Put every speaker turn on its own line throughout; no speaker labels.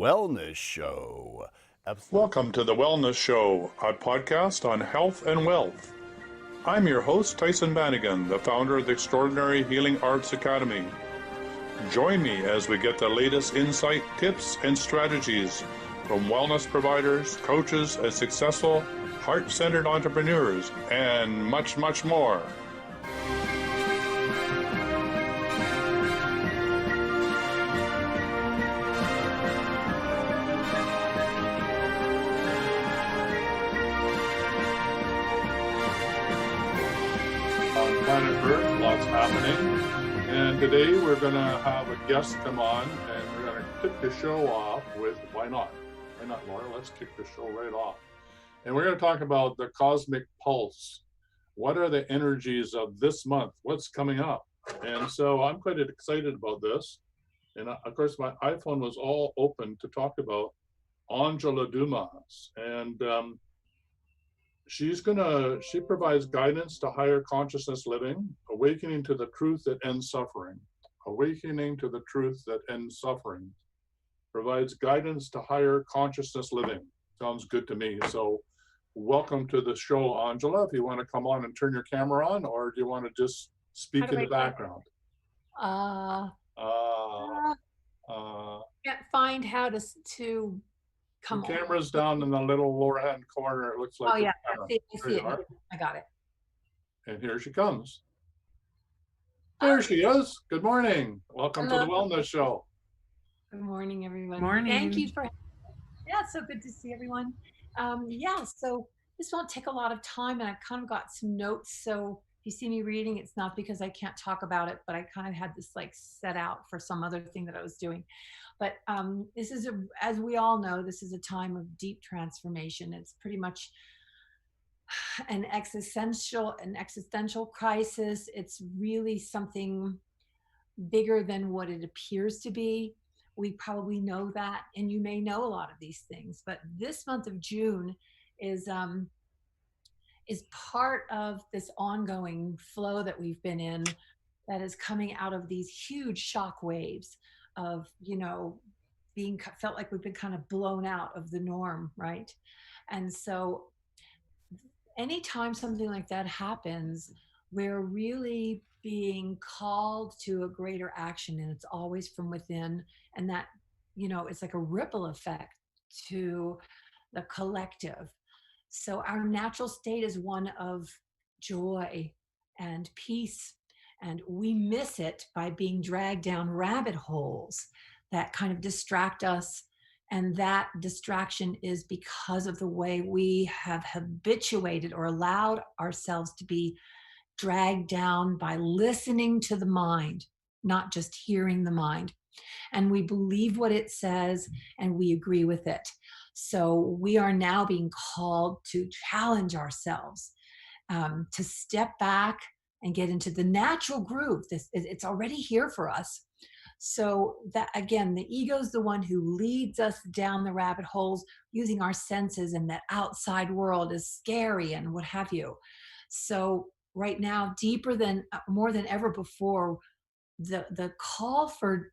Wellness Show.
Welcome to the Wellness Show, a podcast on health and wealth. I'm your host, Tyson Bannigan, the founder of the Extraordinary Healing Arts Academy. Join me as we get the latest insight, tips, and strategies from wellness providers, coaches, and successful, heart-centered entrepreneurs, and much, much more. On planet Earth, lots happening. And today we're going to have a guest come on and we're going to kick the show off with, why not? Why not, Laura? Let's kick the show right off. And we're going to talk about the cosmic pulse. What are the energies of this month? What's coming up? And so I'm quite excited about this. And of course, my iPhone was all open to talk about Angela Dumas. And she provides guidance to higher consciousness living, awakening to the truth that ends suffering. Awakening to the truth that ends suffering. Provides guidance to higher consciousness living. Sounds good to me. So welcome to the show, Angela. If you want to come on and turn your camera on, or do you want to just speak in the background?
Can't find how to come
the camera's down in the little lower hand corner. It looks like.
Oh yeah, I see it. I got it.
And here she comes. There she is. Good morning. Welcome to the Wellness Show.
Good morning, everyone.
Morning.
Thank you for. Yeah, it's so good to see everyone. So this won't take a lot of time, and I've kind of got some notes. So if you see me reading, it's not because I can't talk about it, but I kind of had this like set out for some other thing that I was doing. But this is, as we all know, this is a time of deep transformation. It's pretty much an existential crisis. It's really something bigger than what it appears to be. We probably know that, and you may know a lot of these things. But this month of June is part of this ongoing flow that we've been in, that is coming out of these huge shock waves of, felt like we've been kind of blown out of the norm, right? And so anytime something like that happens, we're really being called to a greater action, and it's always from within. And that, it's like a ripple effect to the collective. So our natural state is one of joy and peace. And we miss it by being dragged down rabbit holes that kind of distract us. And that distraction is because of the way we have habituated or allowed ourselves to be dragged down by listening to the mind, not just hearing the mind. And we believe what it says and we agree with it. So we are now being called to challenge ourselves, to step back and get into the natural groove. It's already here for us. So that, again, the ego is the one who leads us down the rabbit holes using our senses, and that outside world is scary and what have you. So right now, more than ever before, the call for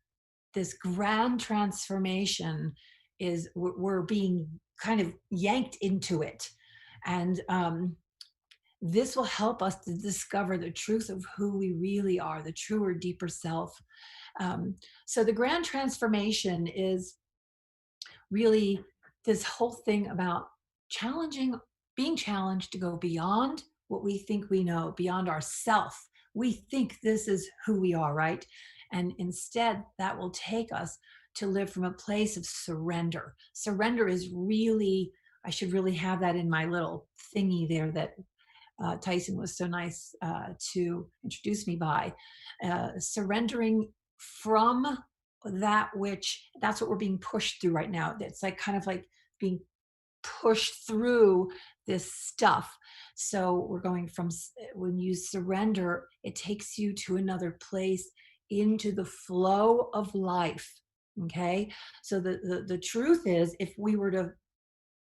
this grand transformation is we're being kind of yanked into it. And this will help us to discover the truth of who we really are, the truer, deeper self. So the grand transformation is really this whole thing about being challenged to go beyond what we think we know, beyond ourself. We think this is who we are, right? And instead, that will take us to live from a place of surrender. Surrender is really, I should really have that in my little thingy there that Tyson was so nice to introduce me by. Surrendering from that's what we're being pushed through right now. It's like kind of like being pushed through this stuff. So we're going from, when you surrender, it takes you to another place, into the flow of life. Okay. So the truth is, if we were to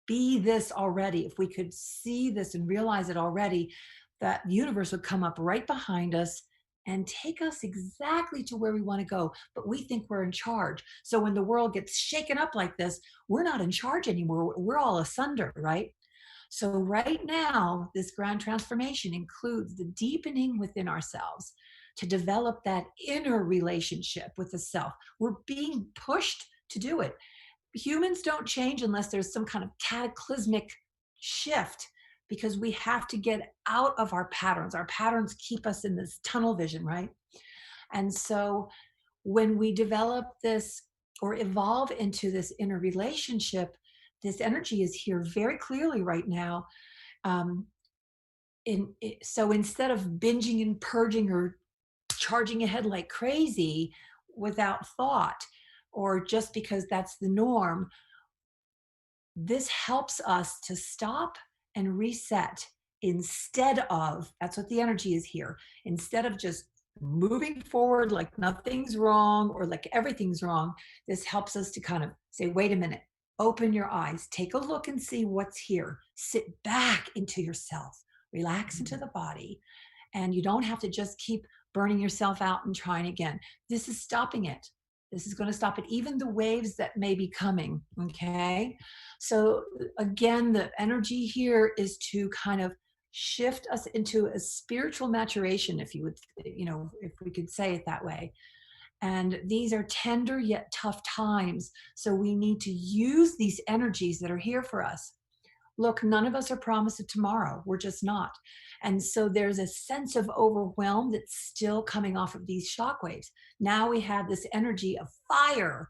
be this already, if we could see this and realize it already, that universe would come up right behind us and take us exactly to where we want to go. But we think we're in charge. So when the world gets shaken up like this, we're not in charge anymore. We're all asunder, right? So, right now, this grand transformation includes the deepening within ourselves to develop that inner relationship with the self. We're being pushed to do it. Humans don't change unless there's some kind of cataclysmic shift because we have to get out of our patterns. Our patterns keep us in this tunnel vision, right? And so when we develop this or evolve into this inner relationship, this energy is here very clearly right now. Um, so instead of binging and purging or charging ahead like crazy without thought, or just because that's the norm, this helps us to stop and reset instead of, that's what the energy is here, instead of just moving forward like nothing's wrong or like everything's wrong. This helps us to kind of say, wait a minute, open your eyes, take a look and see what's here, sit back into yourself, relax into the body, and you don't have to just keep burning yourself out and trying again. This is stopping it. This is going to stop it, even the waves that may be coming. Okay. So, again, the energy here is to kind of shift us into a spiritual maturation, if you would, if we could say it that way. And these are tender yet tough times. So, we need to use these energies that are here for us. Look, none of us are promised a tomorrow. We're just not. And so there's a sense of overwhelm that's still coming off of these shockwaves. Now we have this energy of fire,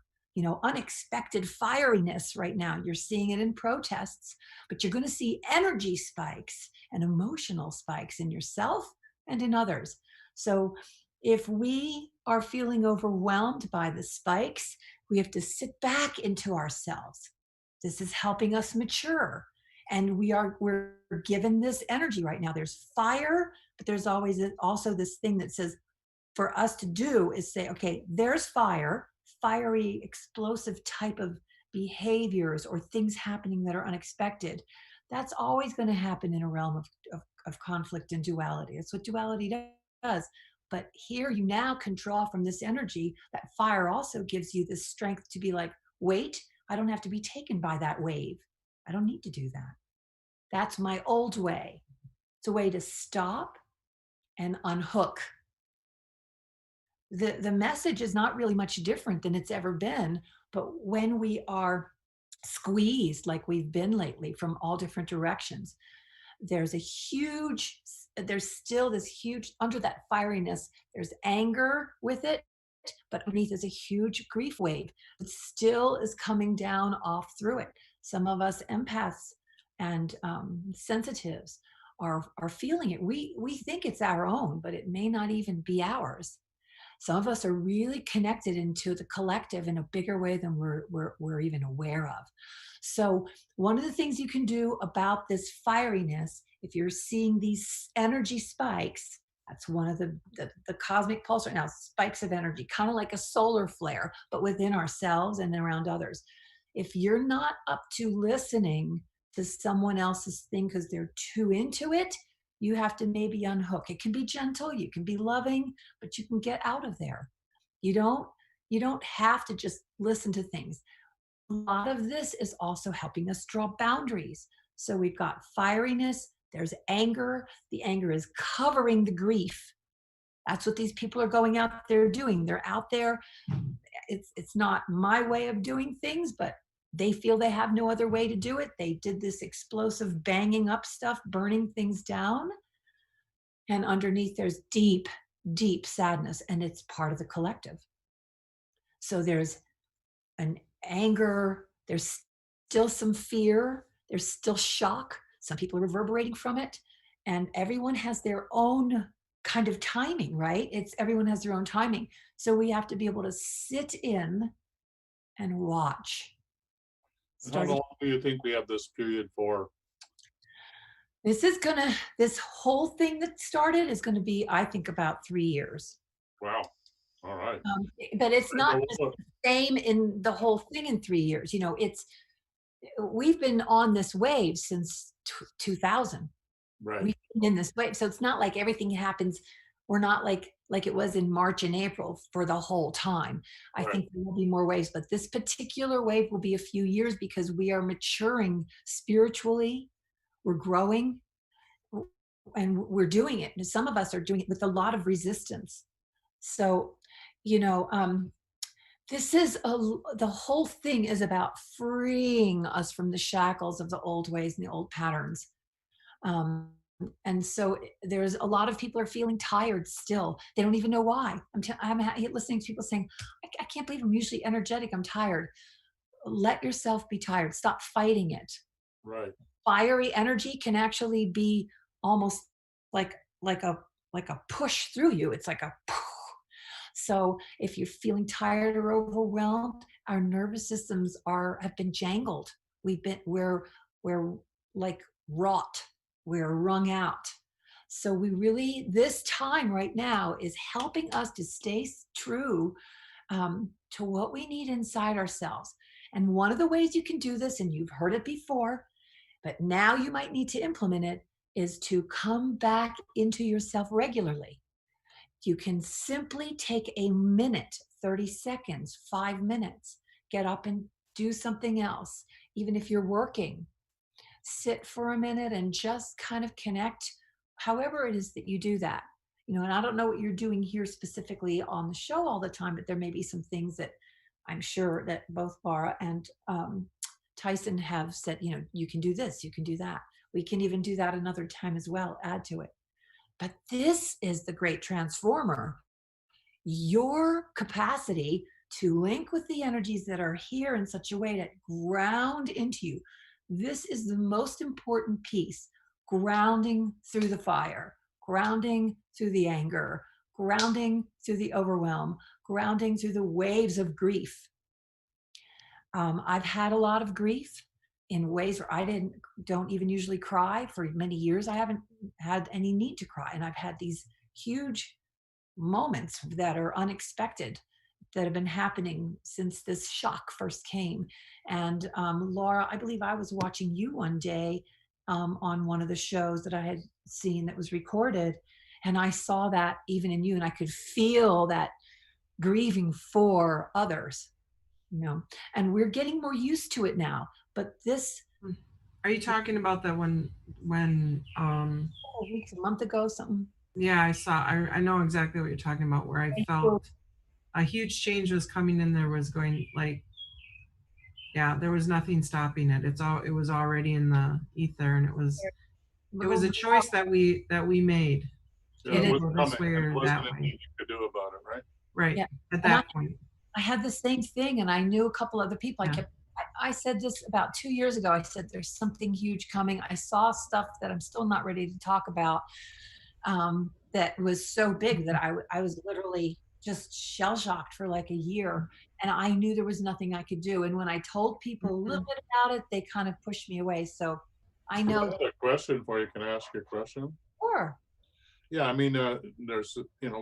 unexpected fieriness right now. You're seeing it in protests, but you're going to see energy spikes and emotional spikes in yourself and in others. So if we are feeling overwhelmed by the spikes, we have to sit back into ourselves. This is helping us mature, and we're given this energy right now. There's fire, but there's always also this thing that says for us to do is say, okay, there's fire, fiery explosive type of behaviors or things happening that are unexpected. That's always going to happen in a realm of conflict and duality. That's what duality does. But here you now can draw from this energy. That fire also gives you the strength to be like, wait, I don't have to be taken by that wave. I don't need to do that. That's my old way. It's a way to stop and unhook. The message is not really much different than it's ever been, but when we are squeezed like we've been lately from all different directions, there's still this huge, under that fieriness, there's anger with it, but underneath is a huge grief wave that still is coming down off through it. Some of us empaths and sensitives are feeling it. We think it's our own, but it may not even be ours. Some of us are really connected into the collective in a bigger way than we're even aware of. So one of the things you can do about this fieriness, if you're seeing these energy spikes, that's one of the cosmic pulse right now, spikes of energy, kind of like a solar flare, but within ourselves and around others. If you're not up to listening to someone else's thing because they're too into it, you have to maybe unhook. It can be gentle, you can be loving, but you can get out of there. You don't you don't have to just listen to things. A lot of this is also helping us draw boundaries. So we've got fieriness, there's anger. The anger is covering the grief. That's what these people are going out there doing. They're out there. It's not my way of doing things, but they feel they have no other way to do it. They did this explosive banging up stuff, burning things down. And underneath there's deep, deep sadness, and it's part of the collective. So there's an anger, there's still some fear, there's still shock. Some people are reverberating from it, and everyone has their own kind of timing, right? It's everyone has their own timing. So we have to be able to sit in and watch.
And how
Starting,
long do you think we have this period for?
this whole thing that started is gonna be, I think, about 3 years.
Wow. All right.
But it's
Right,
not
well,
just
look,
the same in the whole thing in 3 years. We've been on this wave since 2000.
right.
We've been in this wave. So it's not like everything happens we're not like it was in March and April for the whole time. I
Right.
think there will be more waves, but this particular wave will be a few years because we are maturing spiritually, we're growing, and we're doing it. And some of us are doing it with a lot of resistance. So, you know, this is the whole thing is about freeing us from the shackles of the old ways and the old patterns. Um, and so there's a lot of people are feeling tired still. They don't even know why. Listening to people saying, I can't believe I'm usually energetic. I'm tired. Let yourself be tired. Stop fighting it.
Right.
Fiery energy can actually be almost like like a like a push through you. It's like a so if you're feeling tired or overwhelmed, our nervous systems have been jangled. We're like wrought. We're wrung out. So we really this time right now is helping us to stay true to what we need inside ourselves. And one of the ways you can do this, and you've heard it before, but now you might need to implement it, is to come back into yourself regularly. You can simply take a minute, 30 seconds, 5 minutes, get up and do something else. Even if you're working, sit for a minute and just kind of connect, however it is that you do that. And I don't know what you're doing here specifically on the show all the time, but there may be some things that I'm sure that both Laura and Tyson have said, you can do this, you can do that. We can even do that another time as well, add to it. But this is the great transformer, your capacity to link with the energies that are here in such a way that ground into you. This is the most important piece, grounding through the fire, grounding through the anger, grounding through the overwhelm, grounding through the waves of grief. I've had a lot of grief in ways where don't even usually cry. For many years I haven't had any need to cry, and I've had these huge moments that are unexpected that have been happening since this shock first came. And Laura, I believe I was watching you one day on one of the shows that I had seen that was recorded, and I saw that even in you, and I could feel that grieving for others, and we're getting more used to it now. But this
Are you talking about that when
weeks, a month ago, something.
yeah, I know exactly what you're talking about, where I felt a huge change was coming and there was going like, yeah, there was nothing stopping it. It was already in the ether, and it was a choice that we made
Yeah,
It
it
is.
was
go
coming,
this way
and it
or
wasn't
that
anything
way.
you could do about it, right?
Right.
Yeah.
At
And
that point.
I had the same thing, and I knew a couple other people.
Yeah.
I said this about 2 years ago. I said, there's something huge coming. I saw stuff that I'm still not ready to talk about, that was so big that I was literally just shell shocked for like a year. And I knew there was nothing I could do. And when I told people a little
Mhm.
bit about it, they kind of pushed me away. So I
So I
know,
had a question for you. Can I ask you a question?
sure,
Yeah, I mean, there's,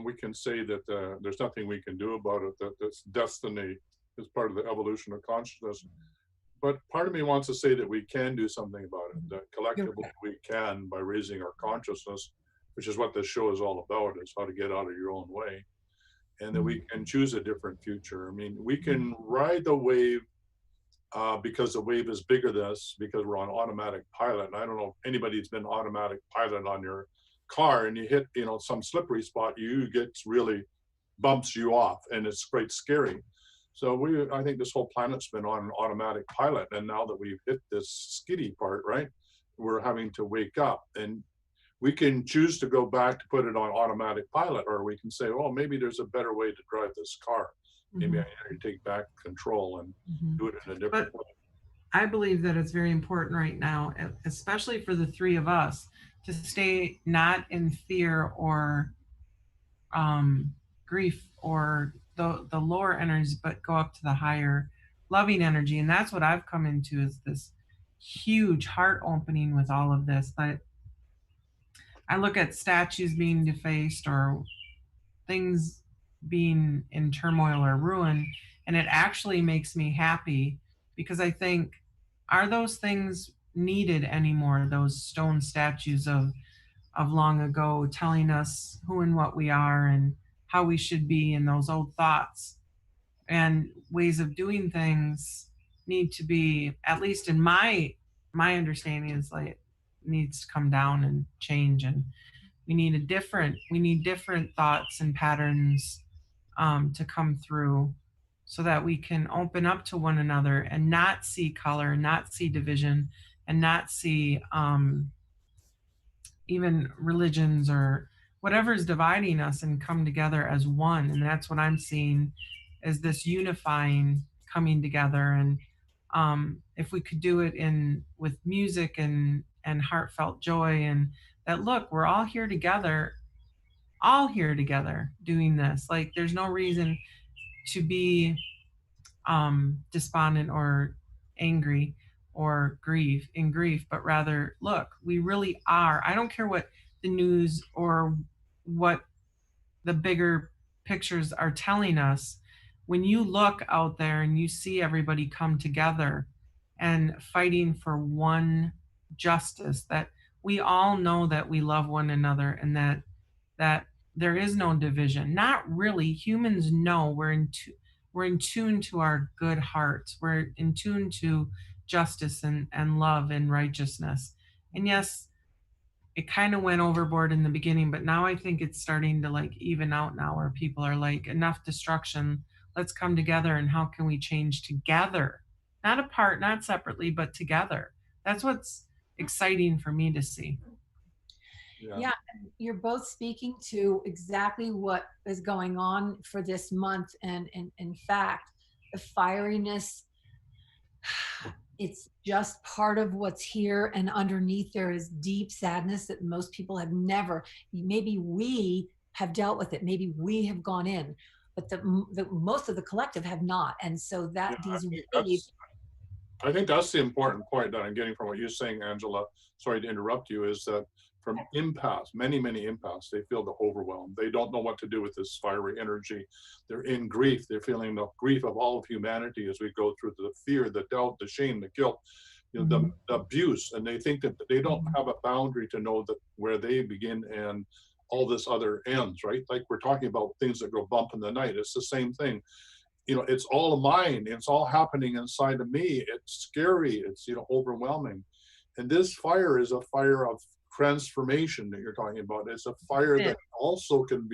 we can say that there's nothing we can do about it, that that's destiny is part of the evolution of consciousness. But part of me wants to say that we can do something about it, that
you're
collectively
right.
we can by raising our consciousness, which is what this show is all about, is how to get out of your own way, and that we can choose a different future. I mean, we can ride the wave because the wave is bigger than us, because we're on automatic pilot. And I don't know if anybody's been automatic pilot on your car and you hit, some slippery spot, you gets really bumps you off, and it's quite scary. So I think this whole planet's been on an automatic pilot, and now that we've hit this skiddy part, right, we're having to wake up, and we can choose to go back to put it on automatic pilot, or we can say, oh, maybe there's a better way to drive this car. Maybe I need to take back control and
Mhm.
do it in a different
But
way.
I believe that it's very important right now, especially for the three of us, to stay not in fear or grief or the lower energies, but go up to the higher loving energy. And that's what I've come into, is this huge heart opening with all of this. But I look at statues being defaced or things being in turmoil or ruin, and it actually makes me happy, because I think, are those things needed anymore? Those stone statues of of long ago telling us who and what we are and how we should be, and those old thoughts and ways of doing things need to be, at least in my understanding, is like needs to come down and change. And we need different thoughts and patterns to come through, so that we can open up to one another and not see color, not see division, and not see even religions or whatever is dividing us, and come together as one. And that's what I'm seeing, is this unifying, coming together. And if we could do it in with music and heartfelt joy, and that, look, we're all here together doing this. Like, there's no reason to be despondent or angry or grief, but rather, look, we really are. I don't care what the news or what the bigger pictures are telling us. When you look out there and you see everybody come together and fighting for one justice, that we all know that we love one another, and that there is no division. Not really. Humans know we're in tune to our good hearts. We're in tune to justice and love and righteousness. And yes, it kind of went overboard in the beginning, but now I think it's starting to like even out now, where people are like, enough destruction. Let's come together, and how can we change together? Not apart, not separately, but together. That's what's exciting for me to see.
Yeah, and you're both speaking to exactly what is going on for this month. And in fact, the fieriness, it's just part of what's here. And underneath, there is deep sadness that most people have never, maybe we have dealt with it, maybe we have gone in, but the most of the collective have not. And so that
Yeah,
these waves.
I think that's the important point that I'm getting from what you're saying, Angela. Sorry to interrupt you, is that from empaths, many empaths, they feel the overwhelm. They don't know what to do with this fiery energy. They're in grief. They're feeling the grief of all of humanity as we go through the fear, the doubt, the shame, the guilt, the abuse. And they think that they don't have a boundary to know that where they begin and all this other ends, right? Like we're talking about things that go bump in the night. It's the same thing. It's all of mine. It's all happening inside of me. It's scary. It's, overwhelming. And this fire is a fire of transformation that you're talking about. It's a fire that also can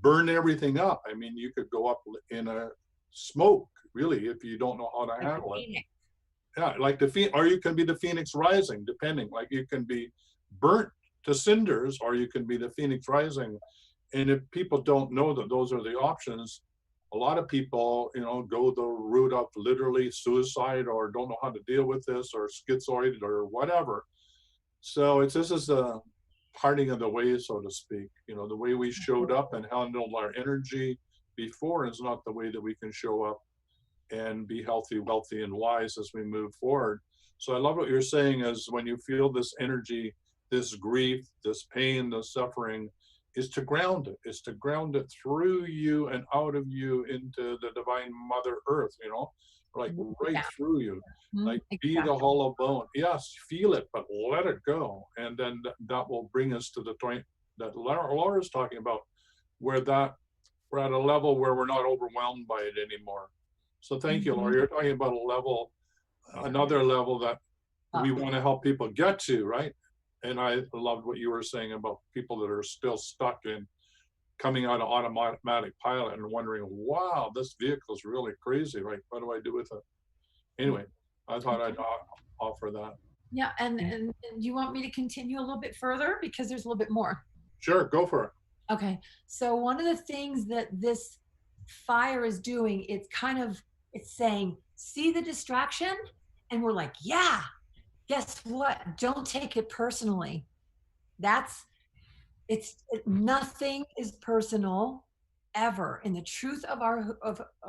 burn everything up. I mean, you could go up in a smoke, really, if you don't know how to handle it. Yeah, like or you can be the phoenix rising, depending. Like you can be burnt to cinders, or you can be the phoenix rising. And if people don't know that those are the options, a lot of people, go the route of literally suicide, or don't know how to deal with this, or schizoid, or whatever. So this is the parting of the ways, so to speak. The way we showed up and handled our energy before is not the way that we can show up and be healthy, wealthy, and wise as we move forward. So I love what you're saying, is when you feel this energy, this grief, this pain, this suffering, is to ground it. Is to ground it through you and out of you into the divine Mother Earth, like right through you. Like be the hollow bone. Yes, feel it, but let it go. And then that will bring us to the point that Laura's talking about, where we're at a level where we're not overwhelmed by it anymore. So thank you, Laura. You're talking about another level that we want to help people get to, right? And I loved what you were saying about people that are still stuck in coming out of automatic pilot and wondering, wow, this vehicle is really crazy, right? What do I do with it? Anyway, I thought I'd offer that.
Yeah, and you want me to continue a little bit further, because there's a little bit more?
Sure, go for it.
Okay, so one of the things that this fire is doing, it's saying, see the distraction? And we're like, yeah, guess what? Don't take it personally. Nothing is personal ever. In the truth of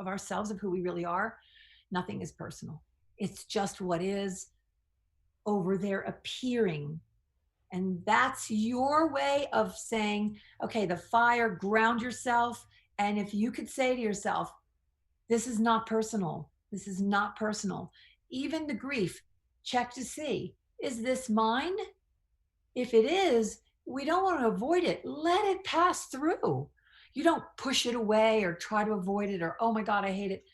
ourselves, of who we really are, nothing is personal. It's just what is over there appearing. And that's your way of saying, okay, the fire, ground yourself. And if you could say to yourself, this is not personal. This is not personal. Even the grief, check to see, is this mine? If it is, we don't want to avoid it. Let it pass through. You don't push it away or try to avoid it or, oh my God, I hate it.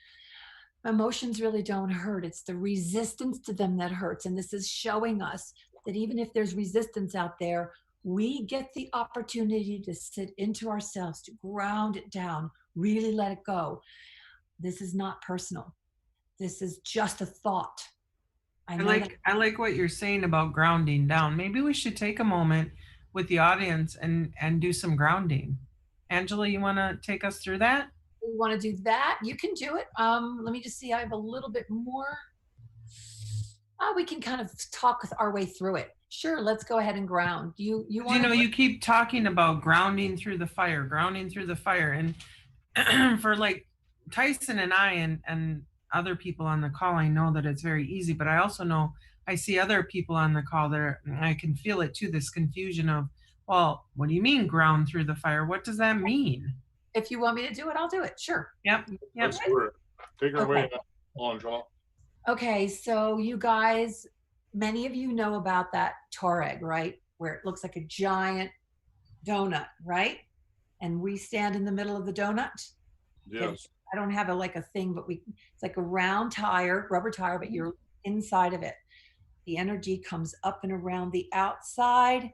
Emotions really don't hurt. It's the resistance to them that hurts. And this is showing us that even if there's resistance out there, we get the opportunity to sit into ourselves, to ground it down, really let it go. This is not personal. This is just a thought. I know that.
I like what you're saying about grounding down. Maybe we should take a moment with the audience and do some grounding. Angela, you want to take us through that?
You want to do that? You can do it. Let me just see. I have a little bit more. We can kind of talk with our way through it. Sure, let's go ahead and ground. You want
you keep talking about grounding through the fire, and for like Tyson and I and other people on the call, I know that it's very easy, but I also know I see other people on the call there, and I can feel it too, this confusion of, well, what do you mean ground through the fire? What does that mean?
If you want me to do it, I'll do it. Sure.
Yep.
Let's do it. Take her away, Angela.
Okay, so you guys, many of you know about that Tuareg, right? Where it looks like a giant donut, right? And we stand in the middle of the donut.
Yes.
I don't have like a thing, but it's like a round tire, rubber tire, but you're inside of it. The energy comes up and around the outside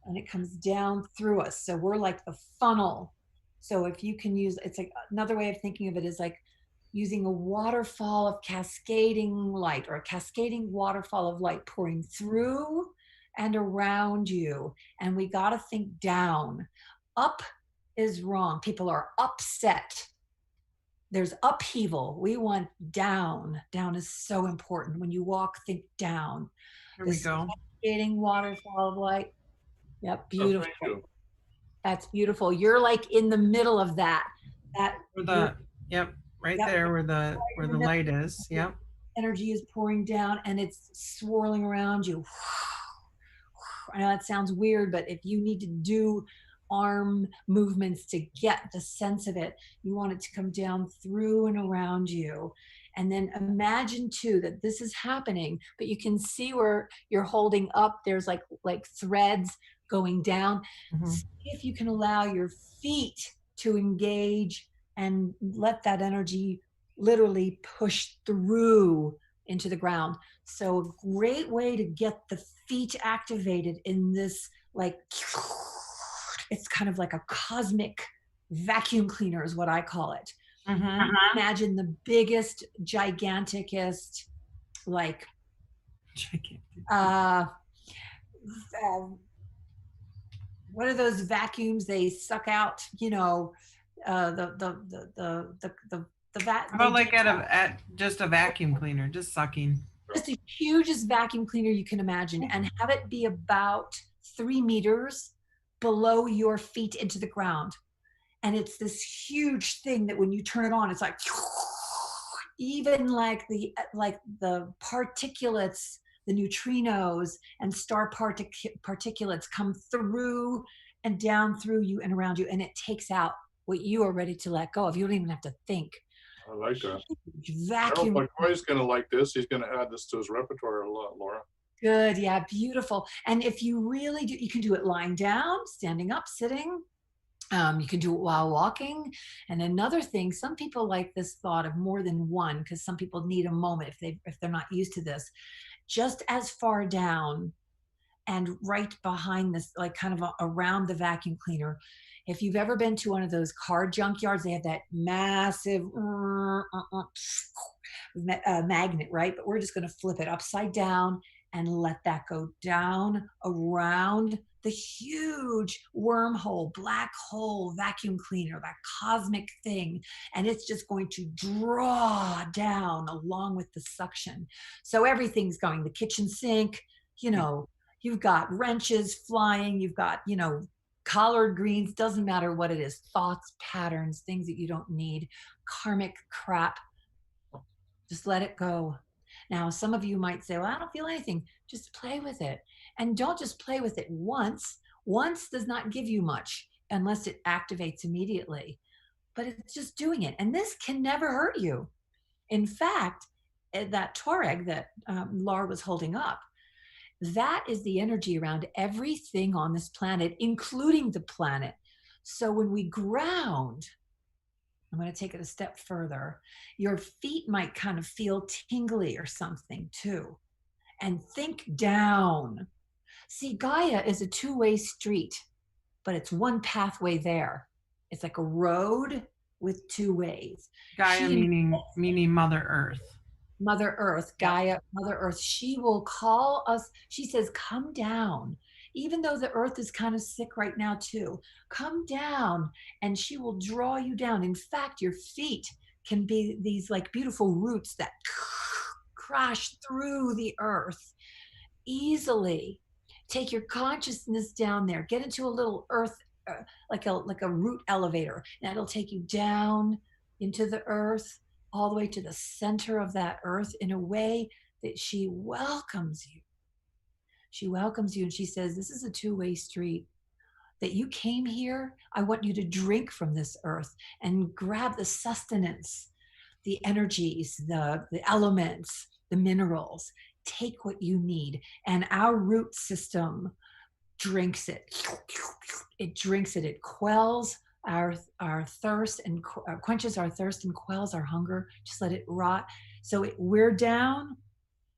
and it comes down through us. So we're like the funnel. So if you can use, it's like another way of thinking of it is like using a waterfall of cascading light, or a cascading waterfall of light pouring through and around you. And we got to think down. Up is wrong. People are upset. There's upheaval. We want down. Down is so important. When you walk, think down.
Here we go.
Cascading waterfall of light. Yep, beautiful.
Thank you.
That's beautiful. You're like in the middle of that.
Right there where the light is. Yep.
Energy is pouring down and it's swirling around you. I know that sounds weird, but if you need to do arm movements to get the sense of it, you want it to come down through and around you. And then imagine too that this is happening, but you can see where you're holding up. There's like threads going down.
Mm-hmm.
See if you can allow your feet to engage and let that energy literally push through into the ground. So a great way to get the feet activated in this, like, it's kind of like a cosmic vacuum cleaner is what I call it.
Mm-hmm.
Imagine the biggest, giganticest, like, what are those vacuums they suck out? You know,
How about like at just a vacuum cleaner, just sucking.
Just the hugest vacuum cleaner you can imagine, and have it be about 3 meters below your feet into the ground. And it's this huge thing that when you turn it on, it's like, even like the particulates, the neutrinos and star particulates come through and down through you and around you, and it takes out what you are ready to let go of. You don't even have to think.
I like that.
Vacuum.
I hope my boy's going to like this. He's going to add this to his repertoire a lot, Laura.
Good. Yeah, beautiful. And if you really do, you can do it lying down, standing up, sitting. You can do it while walking. And another thing, some people like this thought of more than one, because some people need a moment if they're not used to this. Just as far down and right behind this, like kind of around the vacuum cleaner. If you've ever been to one of those car junkyards, they have that massive magnet, right? But we're just going to flip it upside down and let that go down around the huge wormhole, black hole vacuum cleaner, that cosmic thing. And it's just going to draw down along with the suction. So everything's going, the kitchen sink, you know, you've got wrenches flying, you've got, you know, collard greens, doesn't matter what it is, thoughts, patterns, things that you don't need, karmic crap. Just let it go. Now, some of you might say, well, I don't feel anything. Just play with it. And don't just play with it once. Once does not give you much unless it activates immediately. But it's just doing it. And this can never hurt you. In fact, that Tuareg that Laura was holding up, That is the energy around everything on this planet, including the planet. So when we ground, I'm going to take it a step further. Your feet might kind of feel tingly or something too. And think down. See, Gaia is a two-way street, but it's one pathway there. It's like a road with two ways.
Gaia
She,
meaning Mother Earth.
Mother Earth, Gaia, Mother Earth, she will call us. She says, come down. Even though the earth is kind of sick right now, too, come down and she will draw you down. In fact, your feet can be these like beautiful roots that crash through the earth easily. Take your consciousness down there, get into a little earth, like a root elevator, and it'll take you down into the earth, all the way to the center of that earth in a way that she welcomes you. She welcomes you and she says, this is a two-way street. That you came here, I want you to drink from this earth and grab the sustenance, the energies, the elements, the minerals. Take what you need. And our root system drinks it. It drinks it. It quells our thirst and quenches our thirst and quells our hunger. Just let it rot. So we're down,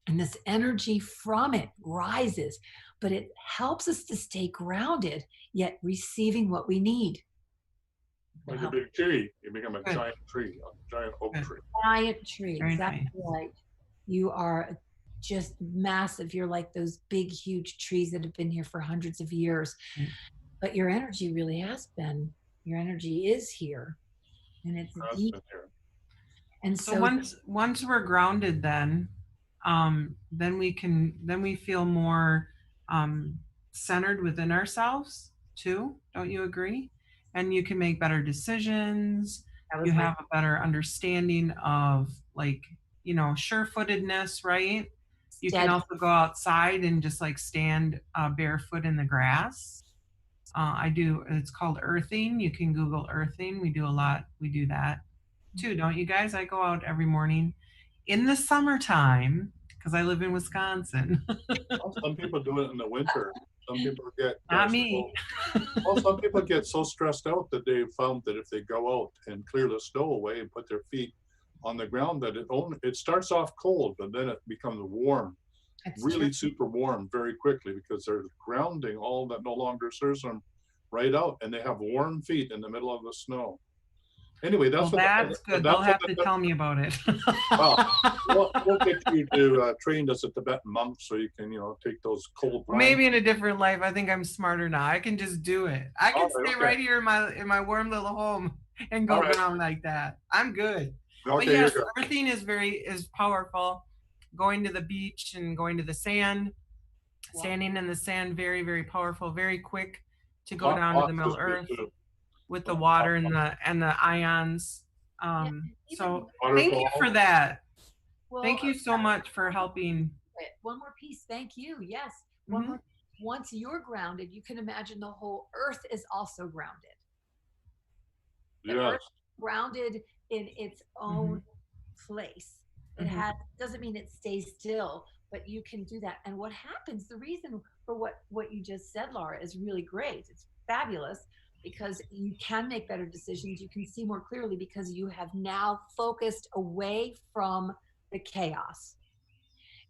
and this energy from it rises, but it helps us to stay grounded, yet receiving what we need.
Like a big tree, you become a giant tree, a giant oak tree.
Giant tree,
Very
exactly
nice.
right. You are just massive. You're like those big, huge trees that have been here for hundreds of years.
Mm.
But your energy really has been. Your energy is here, and it's deep. And
So once we're grounded, then we feel more centered within ourselves too. Don't you agree? And you can make better decisions. You have a better understanding of, like, sure-footedness, right? You can also go outside and just like stand barefoot in the grass. It's called earthing. You can Google earthing. We do that too, don't you guys? I go out every morning in the summertime because I live in Wisconsin.
Well, some people do it in the winter. Some people get
Not me.
Some people get so stressed out that they found that if they go out and clear the snow away and put their feet on the ground, that it starts off cold, but then it becomes warm. That's really true. Super warm very quickly, because they're grounding all that no longer serves them right out, and they have warm feet in the middle of the snow. Anyway, that's
good. They'll have to tell me about it.
Well, we'll get you to train as a Tibetan monk, so you can, take those cold.
Maybe in a different life. I think I'm smarter now. I can just do it. I can stay right here in my warm little home and go around like that. I'm good. Okay, but yes, earthing is powerful. Going to the beach and going to the sand, standing in the sand, very, very powerful, very quick to go down to the Middle Earth with the water and the ions. So thank you for that. Well, thank you so much for helping.
One more piece. Thank you. Yes. One more. Once you're grounded, you can imagine the whole earth is also grounded.
Yes.
Grounded in its own place. It doesn't mean it stays still, but you can do that. And what happens, the reason for what you just said, Laura, is really great. It's fabulous, because you can make better decisions. You can see more clearly because you have now focused away from the chaos.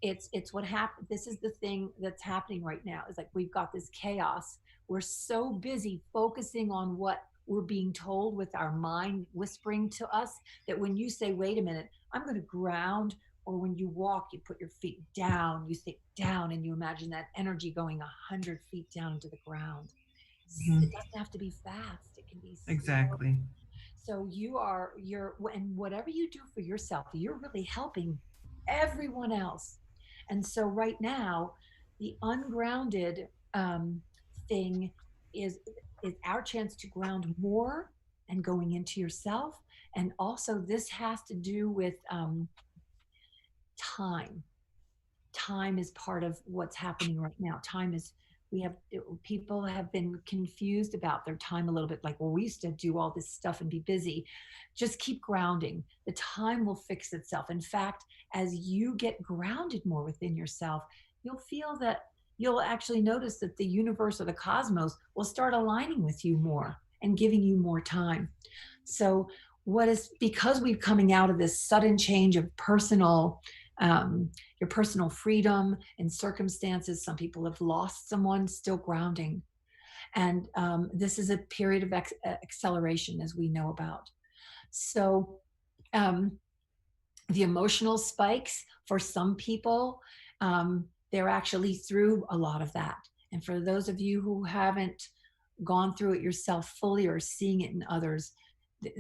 It's what happened. This is the thing that's happening right now. It's like we've got this chaos. We're so busy focusing on what we're being told with our mind whispering to us, that when you say, wait a minute, I'm going to ground, or when you walk, you put your feet down, you think down, and you imagine that energy going 100 feet down into the ground. It doesn't have to be fast. It can be slow.
Exactly.
So and whatever you do for yourself, you're really helping everyone else. And so right now, the ungrounded thing is our chance to ground more and going into yourself. And also this has to do with time. Time is part of what's happening right now. People have been confused about their time a little bit, like, well, we used to do all this stuff and be busy. Just keep grounding. The time will fix itself. In fact, as you get grounded more within yourself, you'll feel that you'll actually notice that the universe or the cosmos will start aligning with you more and giving you more time. So, what is, because we're coming out of this sudden change of personal, your personal freedom and circumstances, some people have lost someone, still grounding. And this is a period of acceleration, as we know about. So, um, the emotional spikes for some people, they're actually through a lot of that. And for those of you who haven't gone through it yourself fully or seeing it in others,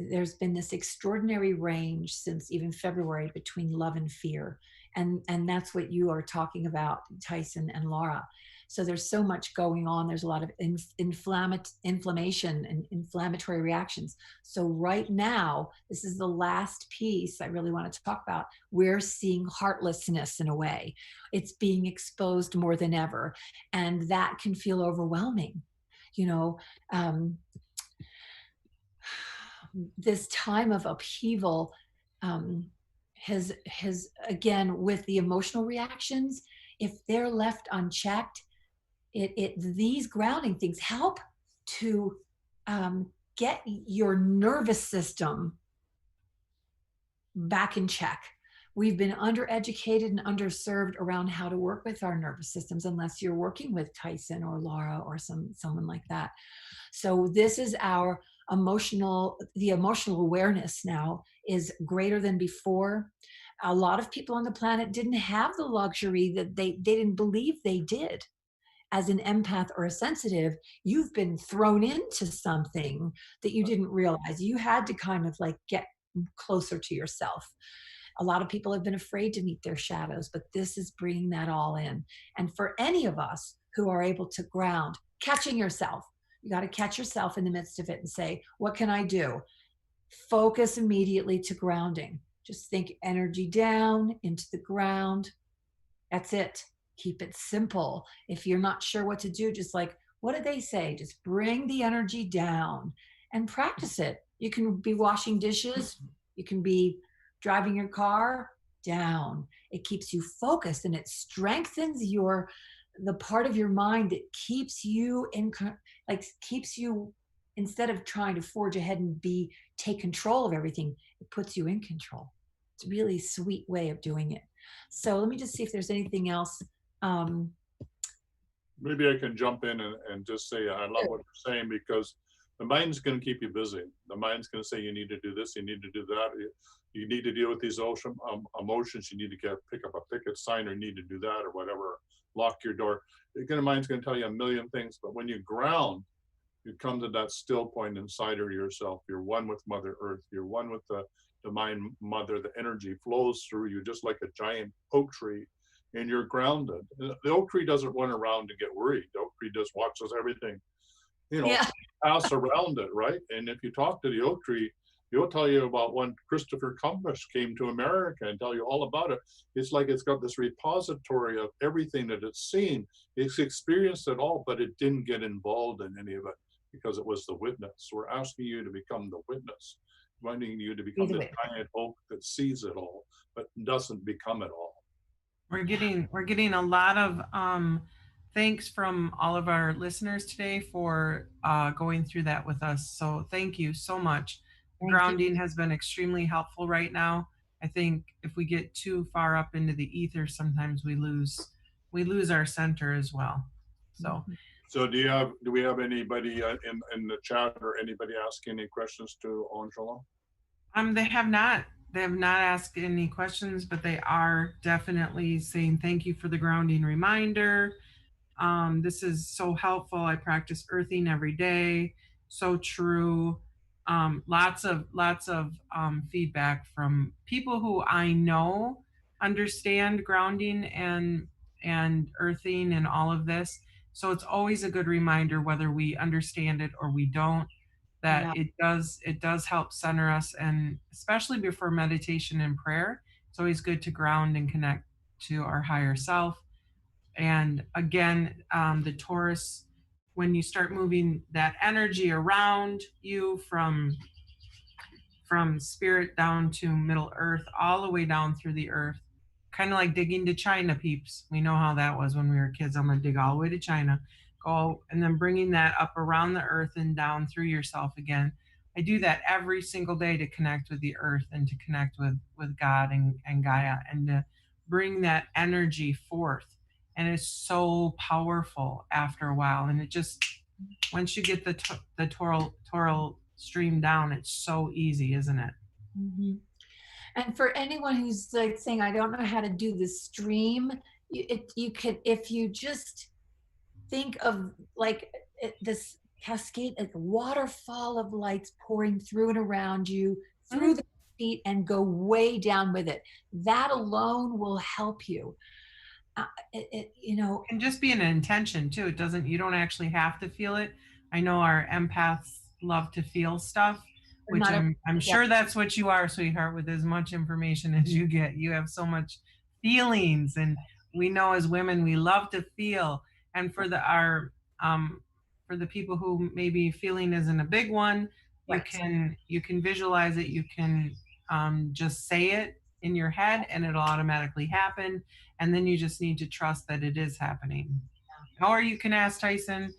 there's been this extraordinary range since even February between love and fear. And that's what you are talking about, Tyson and Laura. So there's so much going on. There's a lot of inflammation and inflammatory reactions. So right now, this is the last piece I really want to talk about. We're seeing heartlessness in a way. It's being exposed more than ever. And that can feel overwhelming. You know, this time of upheaval has again, with the emotional reactions, if they're left unchecked, these grounding things help to get your nervous system back in check. We've been undereducated and underserved around how to work with our nervous systems, unless you're working with Tyson or Laura or someone like that. So this is our the emotional awareness now is greater than before. A lot of people on the planet didn't have the luxury, that they didn't believe they did. As an empath or a sensitive, you've been thrown into something that you didn't realize. You had to kind of like get closer to yourself. A lot of people have been afraid to meet their shadows, but this is bringing that all in. And for any of us who are able to ground, catching yourself, you got to catch yourself in the midst of it and say, what can I do? Focus immediately to grounding. Just think energy down into the ground. That's it. Keep it simple. If you're not sure what to do, just like, what did they say? Just bring the energy down and practice it. You can be washing dishes. You can be driving your car. Down. It keeps you focused, and it strengthens the part of your mind that keeps you keeps you, instead of trying to forge ahead and take control of everything, it puts you in control. It's a really sweet way of doing it. So let me just see if there's anything else.
Maybe I can jump in and just say I love what you're saying, because the mind's going to keep you busy. The mind's going to say you need to do this, you need to do that, you need to deal with these emotions, you need to pick up a picket sign, or you need to do that or whatever, lock your door. The mind's going to tell you a million things, but when you ground, you come to that still point inside of yourself. You're one with Mother Earth. You're one with the divine mother. The energy flows through you just like a giant oak tree, and you're grounded. The oak tree doesn't run around to get worried. The oak tree just watches everything,
Yeah.
pass around it, right? And if you talk to the oak tree, he'll tell you about when Christopher Columbus came to America and tell you all about it. It's like it's got this repository of everything that it's seen. It's experienced it all, but it didn't get involved in any of it because it was the witness. We're asking you to become the witness, wanting you to become the giant oak that sees it all, but doesn't become it all.
We're getting a lot of thanks from all of our listeners today for going through that with us. So thank you so much. Grounding has been extremely helpful right now. I think if we get too far up into the ether, sometimes we lose our center as well.
So do we have anybody in the chat, or anybody asking any questions to Angela?
They have not asked any questions, but they are definitely saying thank you for the grounding reminder. This is so helpful. I practice earthing every day. So true. Lots of feedback from people who I know understand grounding and earthing and all of this. So it's always a good reminder, whether we understand it or we don't, that it does help center us, and especially before meditation and prayer, it's always good to ground and connect to our higher self. And again, the Taurus, when you start moving that energy around you from spirit down to middle earth, all the way down through the earth, kind of like digging to China, peeps. We know how that was when we were kids. I'm going to dig all the way to China, go, and then bringing that up around the earth and down through yourself again. I do that every single day to connect with the earth and to connect with God and Gaia, and to bring that energy forth. And it's so powerful after a while. And it just, once you get the toral stream down, it's so easy, isn't it?
Mm-hmm. And for anyone who's like saying, I don't know how to do the stream, you can, if you just think of like this cascade, like a waterfall of lights pouring through and around you, through the feet, and go way down with it. That alone will help you. You know,
And just be an intention too. It doesn't, you don't actually have to feel it. I know our empaths love to feel stuff, which
not
I'm sure that's what you are, sweetheart, with as much information as you get. You have so much feelings, and we know as women we love to feel. And for for the people who maybe feeling isn't a big one, you can visualize it. You can just say it in your head, and it'll automatically happen. And then you just need to trust that it is happening. Or you can ask Tyson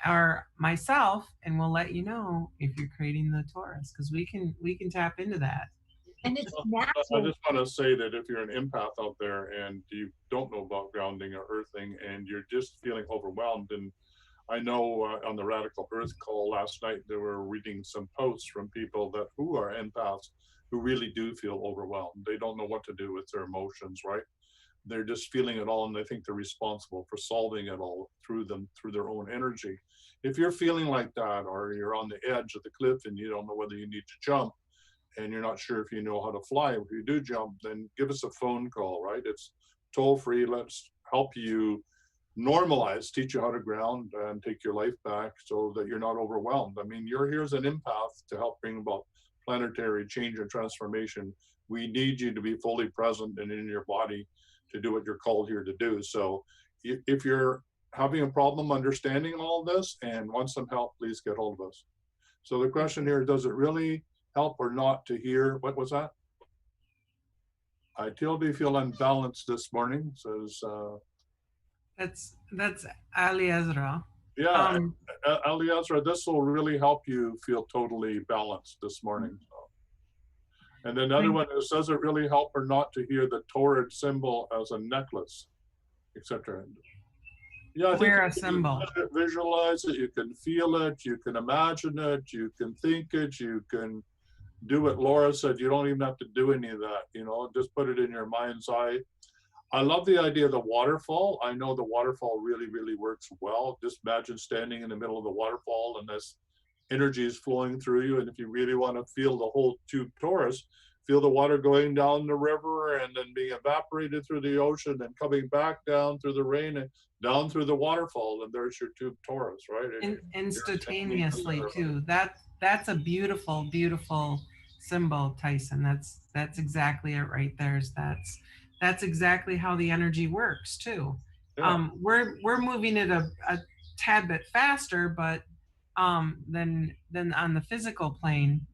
or myself, and we'll let you know if you're creating the Taurus, because we can tap into that.
And it's
I
natural.
just want to say that if you're an empath out there and you don't know about grounding or earthing and you're just feeling overwhelmed, and I know on the Radical Earth call last night, they were reading some posts from people that who are empaths who really do feel overwhelmed. They don't know what to do with their emotions, right? They're just feeling it all, and they think they're responsible for solving it all through them, through their own energy. If you're feeling like that, or you're on the edge of the cliff and you don't know whether you need to jump, and you're not sure if you know how to fly, if you do jump, then give us a phone call, right? It's toll free. Let's help you normalize, teach you how to ground and take your life back so that you're not overwhelmed. I mean, you're here as an empath to help bring about planetary change and transformation. We need you to be fully present and in your body to do what you're called here to do. So if you're having a problem understanding all this and want some help, please get hold of us. So the question here, does it really help or not to hear, what was that? I totally feel unbalanced this morning, says
That's Ali Ezra.
yeah, Eliezer, this will really help you feel totally balanced this morning. So. And then another one is, does it really help or not to hear the Torrid symbol as a necklace, etc.? Yeah, I think
wear a symbol.
Visualize it, you can feel it, you can imagine it, you can think it, you can do what Laura said. You don't even have to do any of that, you know, just put it in your mind's eye. I love the idea of the waterfall. I know the waterfall really, really works well. Just imagine standing in the middle of the waterfall and this energy is flowing through you. And if you really want to feel the whole tube Taurus, feel the water going down the river and then being evaporated through the ocean and coming back down through the rain and down through the waterfall. And there's your tube Taurus, right? And
instantaneously too. That's a beautiful, beautiful symbol, Tyson. That's exactly it right there. That's exactly how the energy works too.
Yeah.
We're moving it a tad bit faster, but than on the physical plane.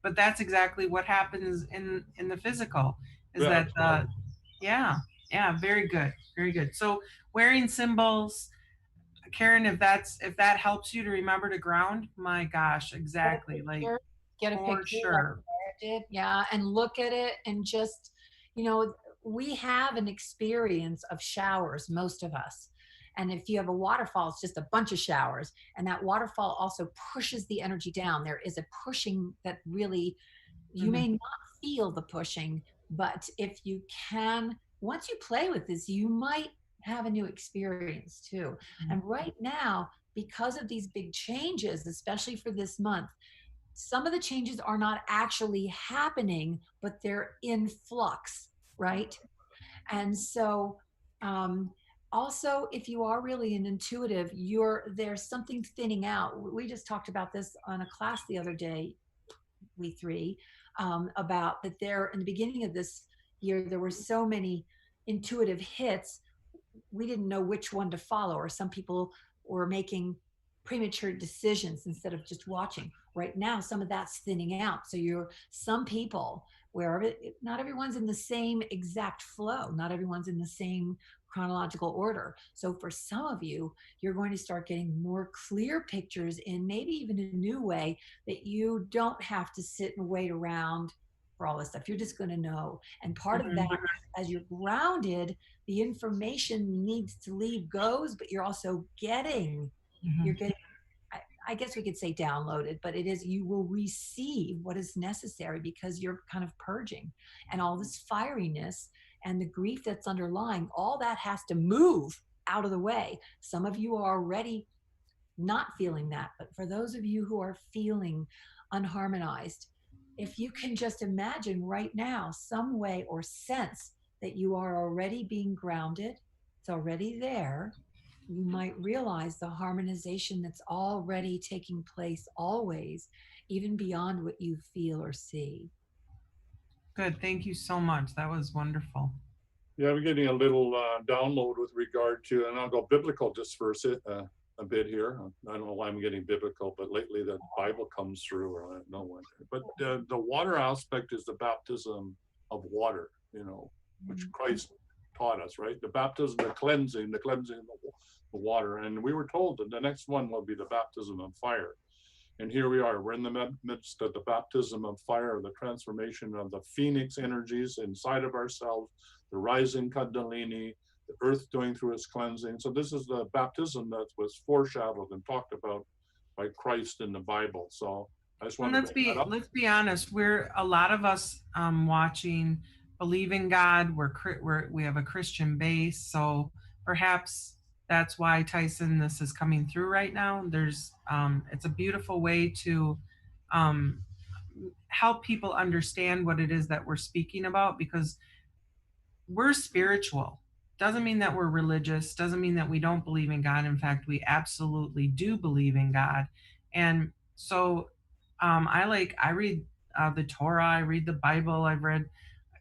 But that's exactly what happens in the physical. Is
Yeah,
that yeah, very good, very good. So wearing symbols, Karen, if that helps you to remember to ground, my gosh, exactly. Like
Get a
for
picture
sure.
like Sarah did, yeah, and look at it and just, you know, we have an experience of showers, most of us. And if you have a waterfall, it's just a bunch of showers. And that waterfall also pushes the energy down. There is a pushing that really, you may not feel the pushing, but if you can, once you play with this, you might have a new experience too. And right now, because of these big changes, especially for this month, some of the changes are not actually happening, but they're in flux, right? And so, also, if you are really an intuitive, there's something thinning out. We just talked about this on a class the other day, we three, about that there in the beginning of this year, there were so many intuitive hits, we didn't know which one to follow, or some people were making premature decisions instead of just watching. Right now, some of that's thinning out. So some people where not everyone's in the same exact flow. Not everyone's in the same chronological order. So for some of you, you're going to start getting more clear pictures in maybe even a new way that you don't have to sit and wait around for all this stuff. You're just going to know. And part of that,
Mhm.
as you're grounded, the information needs to leave goes, but you're getting, I, I guess we could say downloaded, but it is, you will receive what is necessary because you're kind of purging, and all this fieriness and the grief that's underlying, all that has to move out of the way. Some of you are already not feeling that, but for those of you who are feeling unharmonized, if you can just imagine right now some way or sense that you are already being grounded, it's already there, you might realize the harmonization that's already taking place always, even beyond what you feel or see.
Good. Thank you so much. That was wonderful.
Yeah, I'm getting a little download with regard to, and I'll go biblical just for a bit here. I don't know why I'm getting biblical, but lately the Bible comes through, or I don't know when. But the water aspect is the baptism of water, which Christ taught us, right? The baptism, the cleansing of the water. And we were told that the next one will be the baptism of fire. And here we are, we're in the midst of the baptism of fire, the transformation of the phoenix energies inside of ourselves, the rising Kundalini, the earth going through its cleansing. So this is the baptism that was foreshadowed and talked about by Christ in the Bible. So I just
And
wanted to bring that up.
let's be honest. We're a lot of us watching believe in God. We have a Christian base, so perhaps that's why Tyson this is coming through right now. There's it's a beautiful way to um, help people understand what it is that we're speaking about, because we're spiritual. Doesn't mean that we're religious, doesn't mean that we don't believe in God. In fact, we absolutely do believe in God. And so I read the Torah, I read the Bible, I've read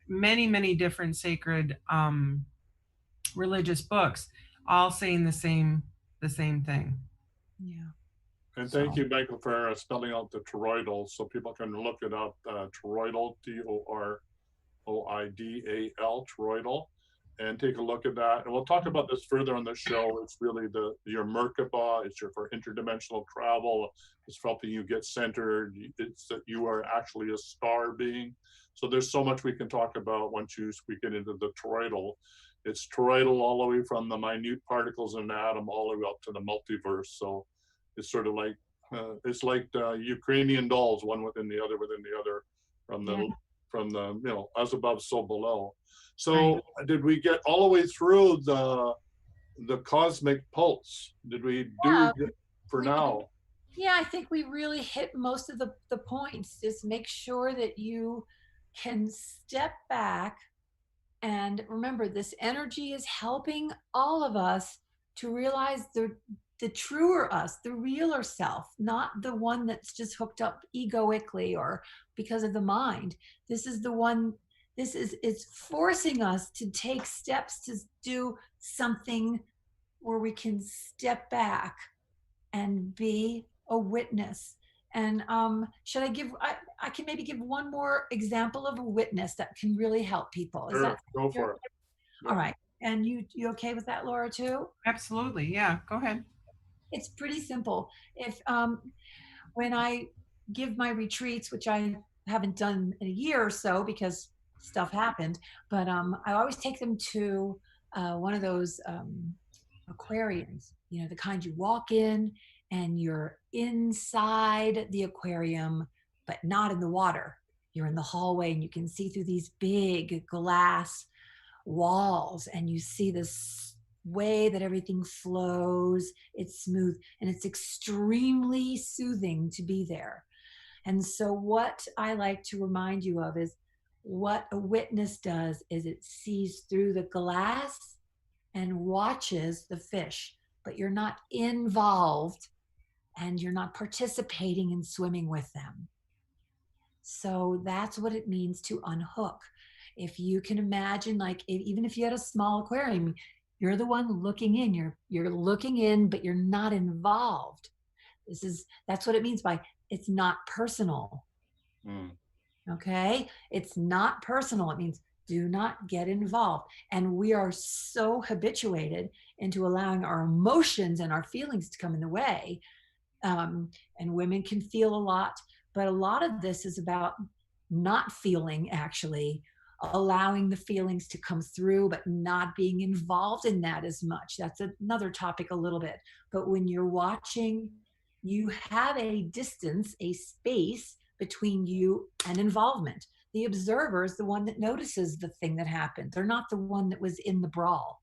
many different sacred religious books, all saying the same thing.
Yeah.
And thank
So
you, Michael, for spelling out the toroidal so people can look it up. Toroidal, Toroidal, toroidal, and take a look at that. And we'll talk about this further on the show. It's really your Merkaba. It's for interdimensional travel. It's for helping you get centered. It's that you are actually a star being. So there's so much we can talk about once we get into the toroidal. It's toroidal all the way from the minute particles in an atom all the way up to the multiverse. So it's sort of like Ukrainian dolls, one within the other, from the
Yeah.
from the as above, so below.
right.
So did we get all the way through the cosmic pulse? Did we do
Yeah.
for
we-
now?
Yeah, I think we really hit most of the points. Just make sure that you can step back. And remember, this energy is helping all of us to realize the truer us, the realer self, not the one that's just hooked up egoically or because of the mind. This is the one, this is it's forcing us to take steps to do something where we can step back and be a witness. And should I give? I can maybe give one more example of a witness that can really help people. Is
Sure,
that
go for it.
all right? And you okay with that, Laura, too?
Absolutely. Yeah, go ahead.
It's pretty simple. If when I give my retreats, which I haven't done in a year or so because stuff happened, but I always take them to one of those aquariums, the kind you walk in and you're inside the aquarium, but not in the water. You're in the hallway and you can see through these big glass walls and you see this way that everything flows. It's smooth and it's extremely soothing to be there. And so what I like to remind you of is what a witness does is it sees through the glass and watches the fish, but you're not involved and you're not participating in swimming with them. So that's what it means to unhook. If you can imagine, like even if you had a small aquarium, you're the one looking in. You're looking in, but you're not involved. That's what it means by it's not personal.
Mm.
Okay. It's not personal. It means do not get involved. And we are so habituated into allowing our emotions and our feelings to come in the way. And women can feel a lot, but a lot of this is about not feeling, actually allowing the feelings to come through but not being involved in that as much. That's another topic a little bit. But when you're watching, you have a distance, a space between you and involvement. The observer is the one that notices the thing that happened. They're not the one that was in the brawl.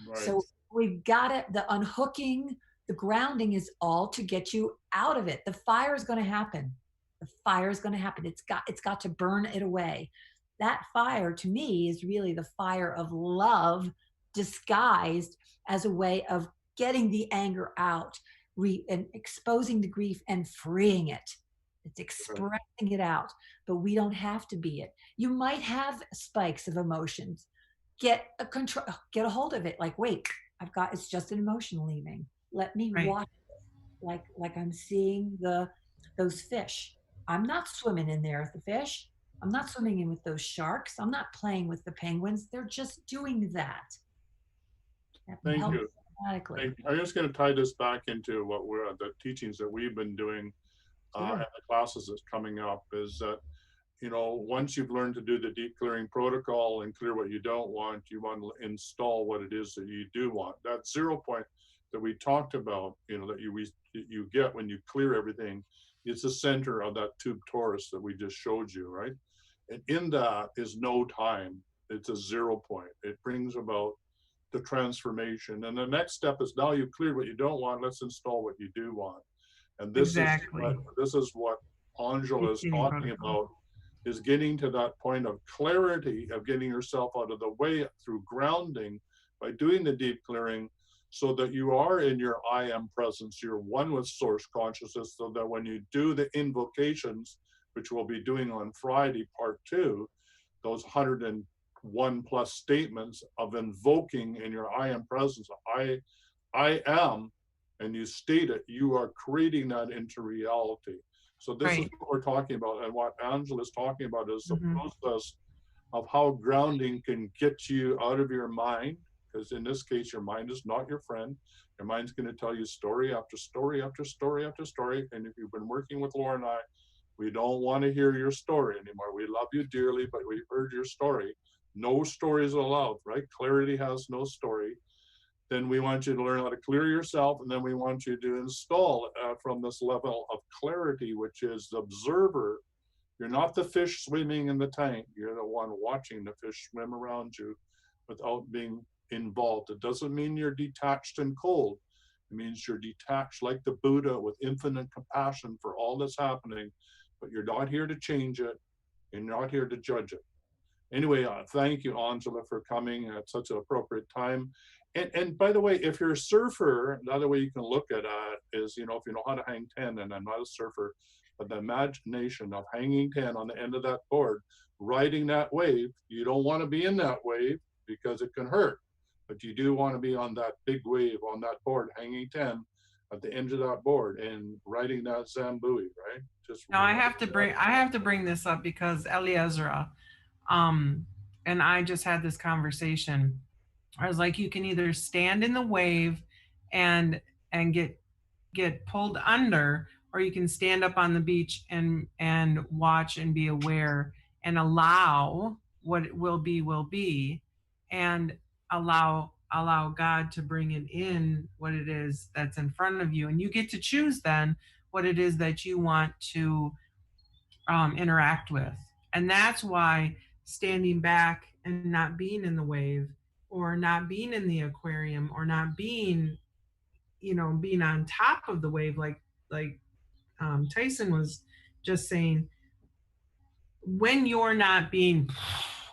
Right.
So we've got it. The unhooking, the grounding is all to get you out of it. The fire is going to happen. The fire is going to happen. It's got to burn it away. That fire to me is really the fire of love disguised as a way of getting the anger out, and exposing the grief and freeing it. It's
Right.
expressing it out, but we don't have to be it. You might have spikes of emotions. Get a hold of it. Like, wait, it's just an emotion leaving. Let me
Right.
watch it. Like I'm seeing those fish. I'm not swimming in there with the fish. I'm not swimming in with those sharks. I'm not playing with the penguins. They're just doing that. That
Thank
helps
you.
automatically.
I'm just going to tie this back into what we're the teachings that we've been doing and
Sure.
the classes that's coming up is that, once you've learned to do the deep clearing protocol and clear what you don't want, you want to install what it is that you do want. That 0 point that we talked about, that you get when you clear everything, it's the center of that tube torus that we just showed you, right? And in that is no time. It's a 0 point. It brings about the transformation. And the next step is now you've cleared what you don't want. Let's install what you do want. And
Exactly.
this is what Angela
Deep
is
cleaning
talking
protocol.
about, is getting to that point of clarity, of getting yourself out of the way through grounding by doing the deep clearing, so that you are in your I am presence, you're one with source consciousness, so that when you do the invocations, which we'll be doing on Friday, part 2, those 101 plus statements of invoking in your I am presence, I am, and you state it, you are creating that into reality. So this is
Right.
what we're talking about, and what Angela is talking about is the
Hmm.
process of how grounding can get you out of your mind, because in this case, your mind is not your friend. Your mind's going to tell you story after story after story after story, and if you've been working with Laura and I, we don't want to hear your story anymore. We love you dearly, but we've heard your story. No stories allowed, right? Clarity has no story. Then we want you to learn how to clear yourself, and then we want you to install from this level of clarity, which is the observer. You're not the fish swimming in the tank. You're the one watching the fish swim around you without being involved. It doesn't mean you're detached and cold. It means you're detached like the Buddha with infinite compassion for all that's happening, but you're not here to change it. You're not here to judge it. Anyway, thank you, Angela, for coming at such an appropriate time. And by the way, if you're a surfer, the other way you can look at it is, if you know how to hang 10, and I'm not a surfer, but the imagination of hanging 10 on the end of that board, riding that wave, you don't want to be in that wave because it can hurt, but you do want to be on that big wave on that board, hanging 10 at the end of that board and riding that Zambui, right? Just
Now
remember that.
I have to bring this up because Eliezer, um, and I just had this conversation. I was like, you can either stand in the wave and get pulled under, or you can stand up on the beach and watch and be aware and allow what it will be, and allow God to bring it in what it is that's in front of you, and you get to choose then what it is that you want to interact with. And that's why standing back and not being in the wave, or not being in the aquarium, or not being, being on top of the wave, like Tyson was just saying, when you're not being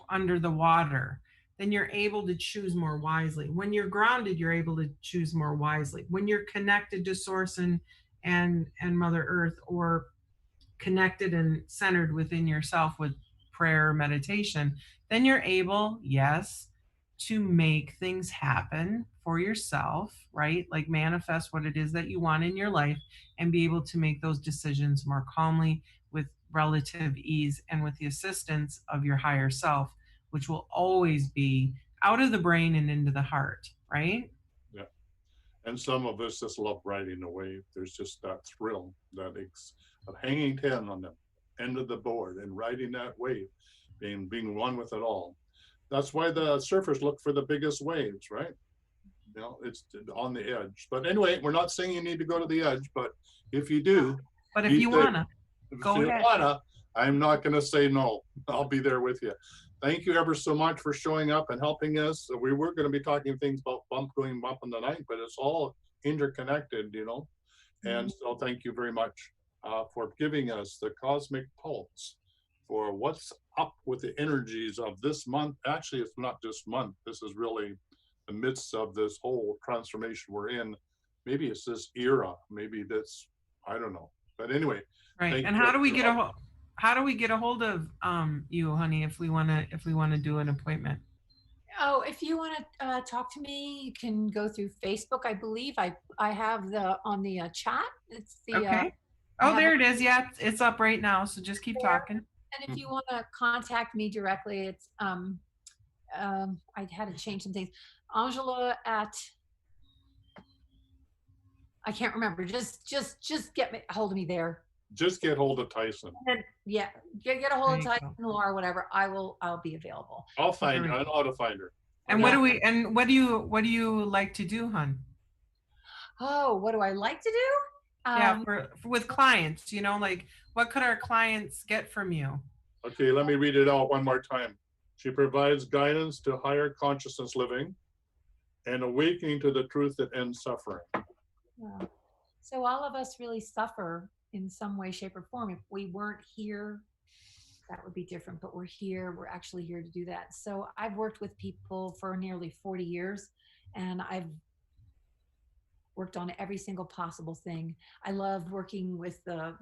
under the water, then you're able to choose more wisely. When you're grounded, you're able to choose more wisely. When you're connected to source and Mother Earth, or connected and centered within yourself with prayer or meditation, then you're able, yes, to make things happen for yourself, right? Like manifest what it is that you want in your life, and be able to make those decisions more calmly, with relative ease and with the assistance of your higher self, which will always be out of the brain and into the heart, right?
Yeah. And some of us just love riding the wave. There's just that thrill, of hanging 10 on the end of the board and riding that wave, being one with it all. That's why the surfers look for the biggest waves, right? You know, it's on the edge. But anyway, we're not saying you need to go to the edge, but if you do,
But if you want to,
if
go
you
ahead.
wanna, I'm not going to say no. I'll be there with you. Thank you ever so much for showing up and helping us. We were going to be talking things about going bump in the night, but it's all interconnected, you know. And so thank you very much for giving us the cosmic pulse for what's up with the energies of this month. Actually, it's not just month. This is really the midst of this whole transformation we're in. Maybe it's this era. Maybe that's, I don't know. But anyway.
Right. And how do we get a hold of you, honey, if we want to do an appointment?
Oh, if you want to talk to me, you can go through Facebook. I believe I have the on the chat. It's the
okay. Oh, there it is. Yeah, it's up right now. So just keep talking.
And if you want to contact me directly, it's I had to change some things. Angela at, I can't remember. Just get a hold of me there.
Just get hold of Tyson.
And yeah, get a hold of Tyson, Laura, whatever. I'll be available.
I'll find her. I know how to find her.
And what do you like to do, hon?
Oh, what do I like to do?
Yeah, for with clients, you know, like what could our clients get from you?
Okay, let me read it out one more time. She provides guidance to higher consciousness living and awakening to the truth that ends suffering.
Yeah. So all of us really suffer in some way, shape, or form. If we weren't here, that would be different, but we're here. We're actually here to do that. So I've worked with people for nearly 40 years, and I've worked on every single possible thing. I love working with the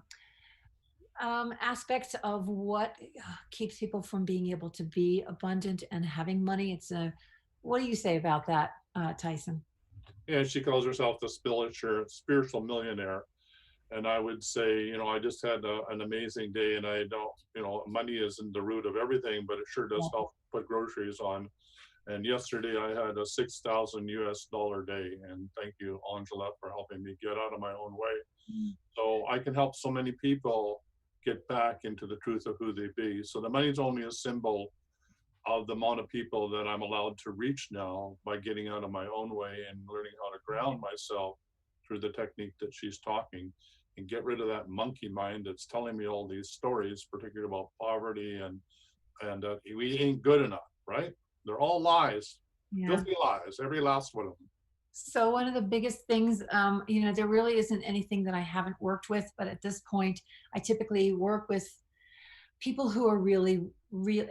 aspects of what keeps people from being able to be abundant and having money. What do you say about that, Tyson?
Yeah, she calls herself the spiritual millionaire. And I would say, you know, I just had an amazing day, and I don't, you know, money isn't the root of everything, but it sure does help put groceries on. And yesterday I had a $6,000 day, and thank you, Angela, for helping me get out of my own way. So I can help so many people get back into the truth of who they be. So the money's only a symbol of the amount of people that I'm allowed to reach now by getting out of my own way and learning how to ground myself through the technique that she's talking, and get rid of that monkey mind that's telling me all these stories, particularly about poverty and we ain't good enough, right? They're all lies, filthy lies, every last one of them.
So one of the biggest things, you know, there really isn't anything that I haven't worked with, but at this point, I typically work with people who are really real.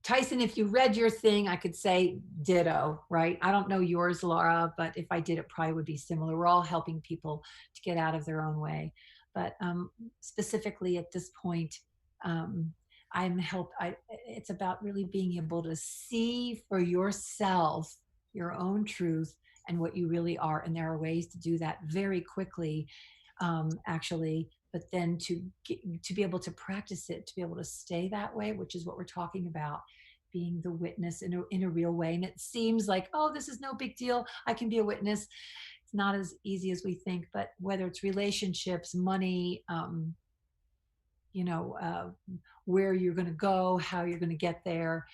Tyson, if you read your thing, I could say ditto, right? I don't know yours, Laura, but if I did, it probably would be similar. We're all helping people to get out of their own way. But specifically at this point, it's about really being able to see for yourself your own truth and what you really are. And there are ways to do that very quickly, actually. But then to be able to practice it, to be able to stay that way, which is what we're talking about, being the witness in a real way. And it seems like, oh, this is no big deal. I can be a witness. It's not as easy as we think, but whether it's relationships, money, you know, where you're going to go, how you're going to get there.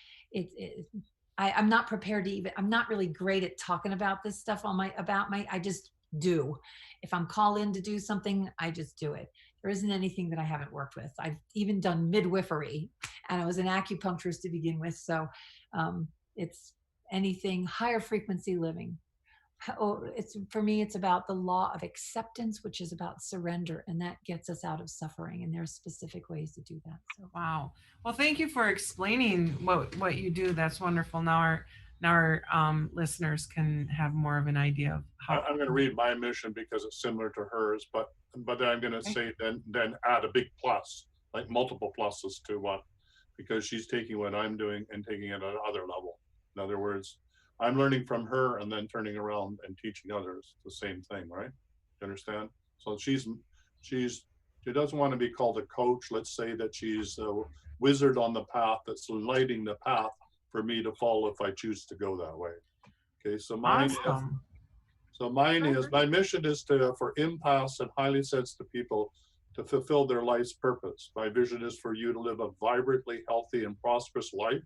I'm not prepared to even, I'm not really great at talking about this stuff I just do. If I'm called in to do something, I just do it. There isn't anything that I haven't worked with. I've even done midwifery, and I was an acupuncturist to begin with. So it's anything higher frequency living. For me, it's about the law of acceptance, which is about surrender, and that gets us out of suffering. And there's specific ways to do that. So.
Wow. Well, thank you for explaining what you do. That's wonderful. Now our listeners can have more of an idea of how.
I'm going to read my mission because it's similar to hers, but then I'm going to say then add a big plus, like multiple pluses to what, because she's taking what I'm doing and taking it at another level. In other words, I'm learning from her and then turning around and teaching others the same thing, right? You understand? So she's She doesn't want to be called a coach. Let's say that she's a wizard on the path that's lighting the path for me to follow if I choose to go that way. Okay, so mine
Awesome.
is my mission is for empaths and highly sensitive people to fulfill their life's purpose. My vision is for you to live a vibrantly healthy and prosperous life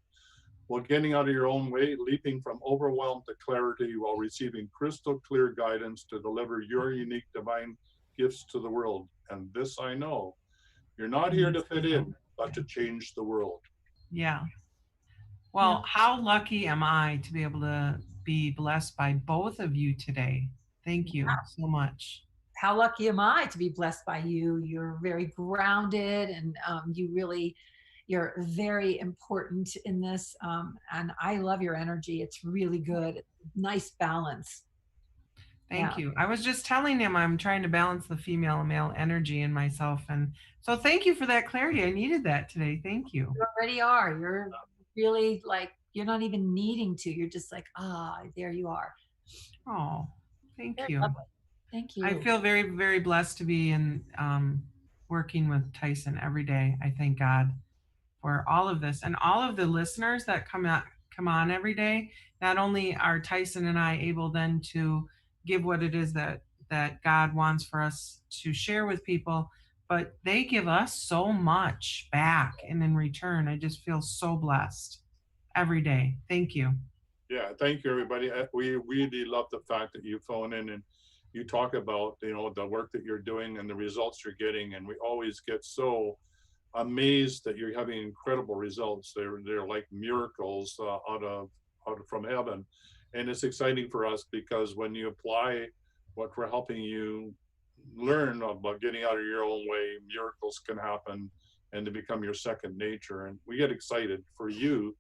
while getting out of your own way, leaping from overwhelm to clarity while receiving crystal clear guidance to deliver your unique divine gifts to the world. And this I know, you're not here to fit in, but to change the world.
Yeah. Well, how lucky am I to be able to be blessed by both of you today? Thank you so much.
How lucky am I to be blessed by you? You're very grounded, and you're very important in this. And I love your energy. It's really good. Nice balance.
Thank you. I was just telling him I'm trying to balance the female and male energy in myself. And so thank you for that clarity. I needed that today. Thank you.
You already are. You're really like, you're not even needing to. You're just like, there you are.
Oh, thank
Very
you.
lovely. Thank you.
I feel very, very blessed to be in working with Tyson every day. I thank God for all of this and all of the listeners that come on every day. Not only are Tyson and I able then to give what it is that God wants for us to share with people, but they give us so much back. And in return, I just feel so blessed every day. Thank you.
Yeah, thank you, everybody. We really love the fact that you phone in and you talk about, the work that you're doing and the results you're getting. And we always get so amazed that you're having incredible results. They're like miracles from heaven. And it's exciting for us because when you apply what we're helping you learn about getting out of your own way, miracles can happen and to become your second nature. And we get excited for you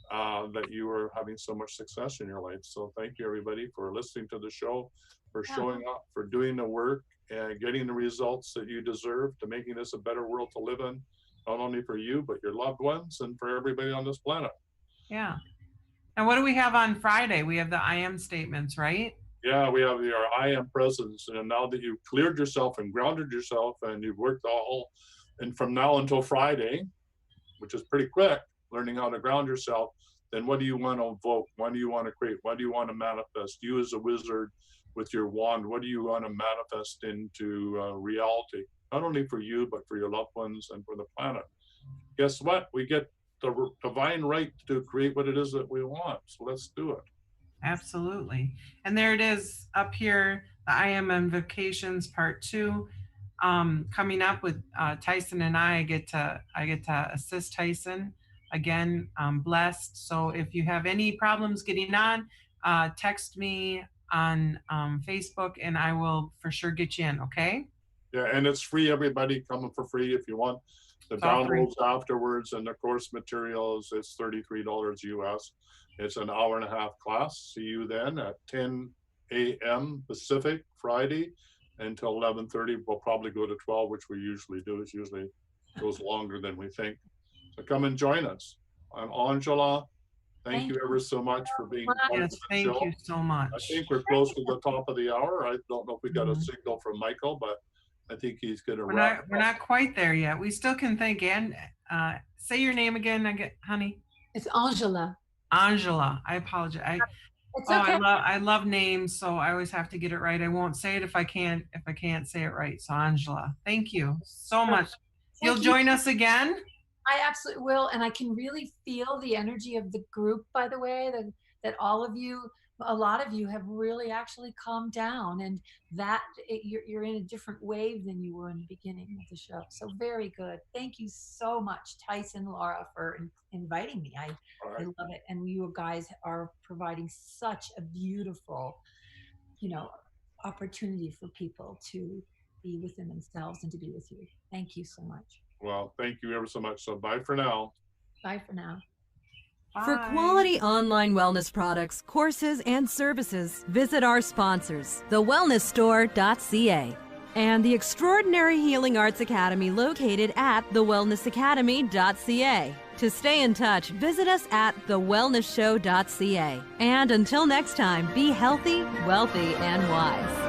that you are having so much success in your life. So thank you, everybody, for listening to the show, for showing up, for doing the work and getting the results that you deserve, to making this a better world to live in, not only for you, but your loved ones and for everybody on this planet.
Yeah. And what do we have on Friday? We have the I am statements, right?
Yeah, we have your I am presence. And now that you've cleared yourself and grounded yourself and you've worked and from now until Friday, which is pretty quick, learning how to ground yourself, then what do you want to evoke? What do you want to create? What do you want to manifest? You as a wizard with your wand, what do you want to manifest into reality? Not only for you, but for your loved ones and for the planet. Guess what? We get the divine right to create what it is that we want. So let's do it.
Absolutely. And there it is up here, the I am invocations part 2. Coming up with Tyson and I get to assist Tyson. Again, I'm blessed. So if you have any problems getting on, text me on Facebook and I will for sure get you in, okay?
Yeah, and it's free, everybody, coming for free if you want the downloads afterwards and the course materials. It's $33 US. It's an hour and a half class. See you then at 10 a.m. Pacific Friday until 11:30. We'll probably go to 12, which we usually do. It usually goes longer than we think. So come and join us. I'm Angela. Thank you ever so much for being part of the show.
Thank you so much.
I think we're close to the top of the hour. I don't know if we got a signal from Michael, but I think he's going to wrap.
We're not quite there yet. We still can thank Anne. Say your name again, honey.
It's Angela.
Angela. I apologize.
It's okay.
I love names, so I always have to get it right. I won't say it if I can't say it right. So Angela, thank you so much. You'll join us again?
I absolutely will, and I can really feel the energy of the group, by the way, that all of you, a lot of you have really actually calmed down, and that you're in a different wave than you were in the beginning of the show. So very good. Thank you so much, Tyson, Laura, for inviting me. I love it, and you guys are providing such a beautiful, opportunity for people to be within themselves and to be with you. Thank you so much.
Well, thank you ever so much. So bye for now.
Bye for now.
Bye.
For quality online wellness products, courses, and services, visit our sponsors, thewellnessstore.ca and the Extraordinary Healing Arts Academy located at thewellnessacademy.ca. To stay in touch, visit us at thewellnessshow.ca. And until next time, be healthy, wealthy, and wise.